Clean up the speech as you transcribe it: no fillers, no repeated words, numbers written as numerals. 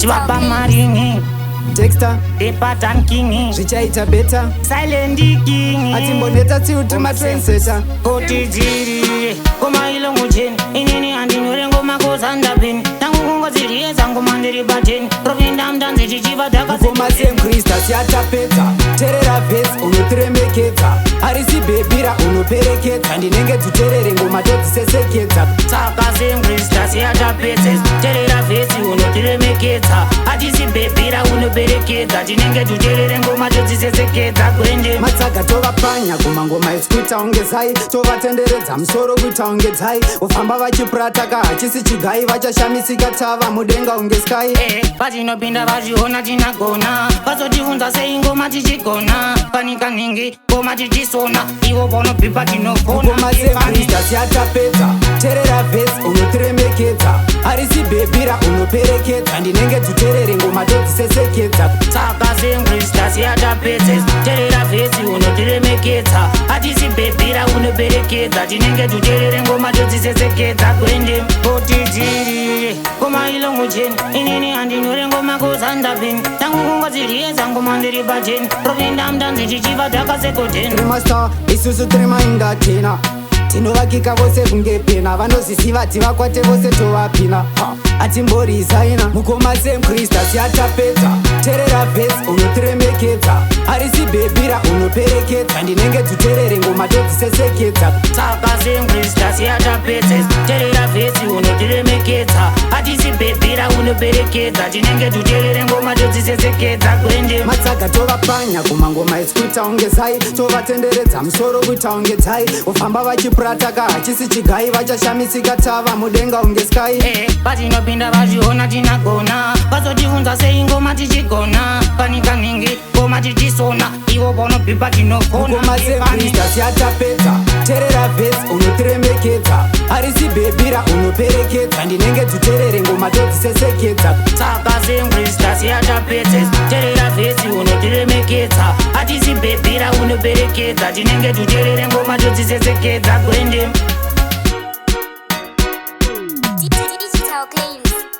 Chivapa Marini Dexter The Pattern King zvichaita beta Silent King atimboneta tsiutuma trendsetter Koti dziri Koma ilo mucheni Inini handinore ngoma kozandapeni Tangu kungozirieza ngoma ndiri bateni Rovenda mdanzi chichiva Ngoma semkrista siatapedza terera vhesi unotiremekedza harisi bhebhira unoperekedza ndinenge tuterere ngoma todzisesekedza Saka semkrista siatapedza terera vhesi unotiremekedza hatisi bhebhira unoperekedza tinenge tuterere ngoma todzisesekedza kwende matsaga tovapanya kumangoma isi kuita unge zai tovatenderedza musoro kuita unge dzai vofamba vachipurataka hachisi chigai vachashamisika tava mudenga unge sky vatinopinda vachiona tinagona vazotivunza sei ngoma tichigona panika ningi ngoma tichisona ivo vanobhipa tinogona ngoma semkrista siatapedza terera vhesi unotiremekedza harisi bhebhira unoperekedza ndinenge tuterere ngoma todzisesekedza saka semkrista siatapedza terera vhesi unotiremekedza hatisi bhebhira unoperekedza tinenge tuterere ngoma todzisesekedza kwende kotidzirire ngoma ilo mucheni inini handinore ngoma kozandapeni tangu kungozirieza ngoma ndiri pacheni rovenda mdanzi chichiva takasekoteni trimasta isusu trimaindatena tinovakika vose kunge pena vanozisiva tivakwate vose tovapina atimborizaina mukoma semkrista siatapedza terera vhesi unotiremekedza harisi bhebhira unoperekedza ndinenge tuterere ngoma todzisesekedza saka semkrista siatapedza terera vhesi unotiremekedza hatisi bhebhira unoperekedza tinenge tuterere ngoma todzisesekedza kwende matsaga tovapanya kumangoma isi kuita unge zai tovatenderedza musoro kuita unge dzai vofamba vachipurataka hachisi chigai vachashamisika tava mudenga unge sky vatinopinda vachiona tinagona vazotivunza sei ngoma tichigona panika ningi ngoma tichisona ivo vanobhipa tinogona ngoma semkrista siatapedza terera vhesi unotiremekedza harisi bhebhira unoperekedza ndinenge tuterere ngoma todzisesekedza saka semkrista siatapedza terera vhesi unotiremekedza hatisi bhebhira unoperekedza tinenge tuterere ngoma todzisesekedza kwende Digital Claims.